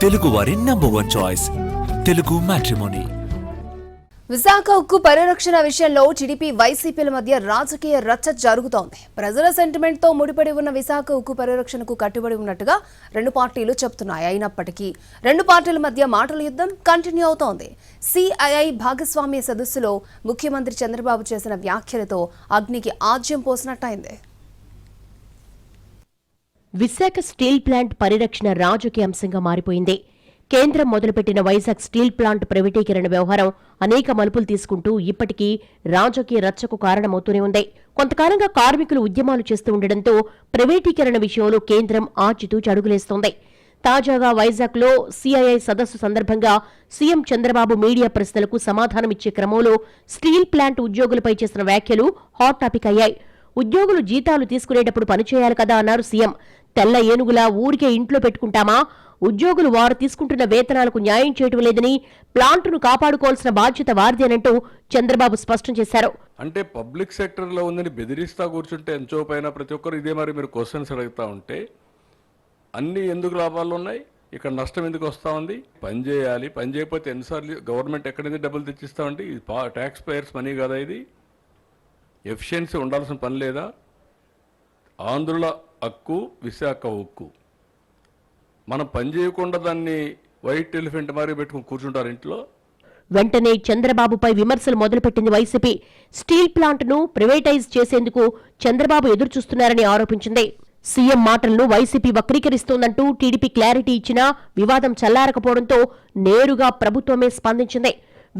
తెలుగువారి number 1 choice Telugu matrimony. Visakha ఉక్కు పరిరక్షణ విషయంలో టీడీపీ వైసీపీల మధ్య రాజకీయ రచ్చ జరుగుతోంది. ప్రజల సెంటిమెంట్ తో ముడిపడి ఉన్న విశాఖ ఉక్కు పరిరక్షణకు కట్టుబడి ఉన్నట్టుగా రెండు పార్టీలు చెబుతున్నాయి. అయినప్పటికీ రెండు పార్టీల మధ్య మాటల యుద్ధం కంటిన్యూ అవుతోంది. సిఐఐ భాగస్వామ్య సదస్సులో ముఖ్యమంత్రి చంద్రబాబు చేసిన వ్యాఖ్యలతో అగ్నికి ఆజ్యం పోసినట్టయింది. విశాఖ స్టీల్ ప్లాంట్ పరిరక్షణ రాజకీయ అంశంగా మారిపోయింది. కేంద్రం మొదలుపెట్టిన వైజాగ్ స్టీల్ ప్లాంట్ ప్రైవేటీకరణ వ్యవహారం అనేక మలుపులు తీసుకుంటూ ఇప్పటికీ రాజకీయ రచ్చకు కారణమవుతూనే ఉంది. కొంతకాలంగా కార్మికులు ఉద్యమాలు చేస్తూ ఉండడంతో ప్రైవేటీకరణ విషయంలో కేంద్రం ఆచితూచి అడుగులేస్తోంది. తాజాగా వైజాగ్లో సిఐఐ సదస్సు సందర్భంగా సీఎం చంద్రబాబు మీడియా ప్రశ్నలకు సమాధానమిచ్చే క్రమంలో స్టీల్ ప్లాంట్ ఉద్యోగులపై చేసిన వ్యాఖ్యలు హాట్ టాపిక్ అయ్యాయి. ఉద్యోగులు జీతాలు తీసుకునేటప్పుడు పనిచేయాలి కదా అన్నారు సీఎం. తెల్ల ఏనుగులా ఊరికే ఇంట్లో పెట్టుకుంటామా? ఉద్యోగులు వారు తీసుకుంటున్న వేతనాలకు న్యాయం చేయడం లేదని, ప్లాంటును కాపాడుకోవాల్సిన బాధ్యత వారిదేనంటూ చంద్రబాబు స్పష్టం చేశారు. అంటే పబ్లిక్ సెక్టర్ లో ఉందని బెదిరిస్తా కూర్చుంటే ఎంచో పైన ప్రతి ఒక్కరు ఇదే మరి మీరు క్వశ్చన్స్ అడుగుతా ఉంటే అన్ని ఎందుకు లాభాలు ఉన్నాయి, ఇక్కడ నష్టం ఎందుకు వస్తా ఉంది? పని చేయాలి, పని చేయకపోతే ఎన్నిసార్లు గవర్నమెంట్ ఎక్కడి నుంచి డబ్బులు తెచ్చిస్తా ఉంది? ఇది ట్యాక్స్ పేయర్స్ మనీ కదా. ఇది ఎఫిషియన్సీ ఉండాల్సిన పని లేదా? ఆంధ్రుల హక్కు విశాఖ ఉక్కు. మనం పని చేయకుండా దాన్ని వైట్ ఎలిఫెంట్ మారి పెట్టుకుని కూర్చుంటారు ఇంట్లో. వెంటనే చంద్రబాబుపై విమర్శలు మొదలుపెట్టింది వైసీపీ. స్టీల్ ప్లాంట్ను ప్రైవేటైజ్ చేసేందుకు చంద్రబాబు ఎదురుచూస్తున్నారని ఆరోపించింది. సీఎం మాటలను వైసీపీ వక్రీకరిస్తోందంటూ టీడీపీ క్లారిటీ ఇచ్చినా వివాదం చల్లారకపోవడంతో నేరుగా ప్రభుత్వమే స్పందించింది.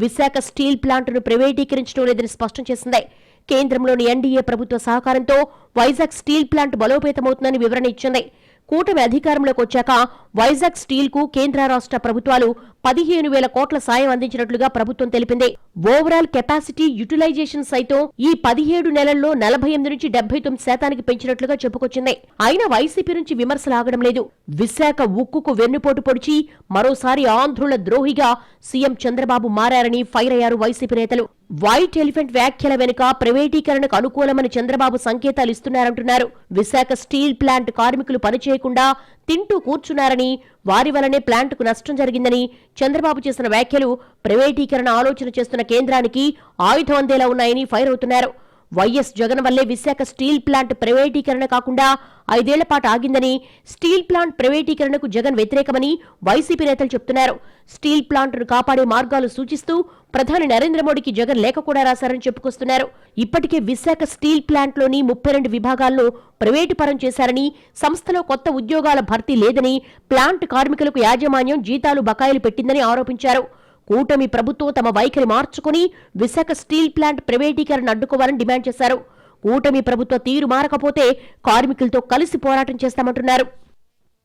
విశాఖ స్టీల్ ప్లాంట్ను ప్రైవేటీకరించడం లేదని స్పష్టం చేసింది. కేంద్రంలోని ఎన్డీఏ ప్రభుత్వ సహకారంతో వైజాగ్ స్టీల్ ప్లాంట్ బలోపేతమవుతుందని వివరణ ఇచ్చింది. కూటమి అధికారంలోకి వచ్చాక వైజాగ్ స్టీల్ కు కేంద్ర రాష్ట్ర ప్రభుత్వాలు 15,000 కోట్ల సాయం అందించినట్లుగా ప్రభుత్వం తెలిపింది. ఓవరాల్ కెపాసిటీ యూటిలైజేషన్ సైతం ఈ 17 నెలల్లో 48 నుంచి 79% పెంచినట్లుగా చెప్పుకొచ్చింది. అయినా వైసీపీ నుంచి విమర్శలు ఆగడం లేదు. విశాఖ ఉక్కుకు వెన్నుపోటు పొడిచి మరోసారి ఆంధ్రుల ద్రోహిగా సీఎం చంద్రబాబు మారారని ఫైర్ అయ్యారు వైసీపీ నేతలు. వైట్ ఎలిఫెంట్ వ్యాఖ్యల వెనుక ప్రైవేటీకరణకు అనుకూలమని చంద్రబాబు సంకేతాలు ఇస్తున్నారంటున్నారు. విశాఖ స్టీల్ ప్లాంట్ కార్మికులు పనిచేయకుండా తింటూ కూర్చున్నారని, వారి వల్లనే ప్లాంట్కు నష్టం జరిగిందని చంద్రబాబు చేసిన వ్యాఖ్యలు ప్రైవేటీకరణ ఆలోచన చేస్తున్న కేంద్రానికి ఆయుధం అందేలా ఉన్నాయని ఫైర్ అవుతున్నారు. వైఎస్ జగన్ వల్లే విశాఖ స్టీల్ ప్లాంట్ ప్రైవేటీకరణ కాకుండా 5 ఏళ్ల పాటు ఆగిందని, స్టీల్ ప్లాంట్ ప్రైవేటీకరణకు జగన్ వ్యతిరేకమని వైసీపీ నేతలు చెబుతున్నారు. స్టీల్ ప్లాంట్ను కాపాడే మార్గాలు సూచిస్తూ ప్రధాని నరేంద్ర మోడీకి జగన్ లేఖ కూడా రాశారని చెప్పుకొస్తున్నారు. ఇప్పటికే విశాఖ స్టీల్ ప్లాంట్లోని 32 విభాగాలను ప్రైవేటు పరం చేశారని, సంస్థలో కొత్త ఉద్యోగాల భర్తీ లేదని, ప్లాంట్ కార్మికులకు యాజమాన్యం జీతాలు బకాయిలు పెట్టిందని ఆరోపించారు. కూటమి ప్రభుత్వం తమ వైఖరి మార్చుకుని విశాఖ స్టీల్ ప్లాంట్ ప్రైవేటీకరణ అడ్డుకోవాలని డిమాండ్ చేశారు. కూటమి ప్రభుత్వ తీరు మారకపోతే కార్మికులతో కలిసి పోరాటం చేస్తామంటున్నారు.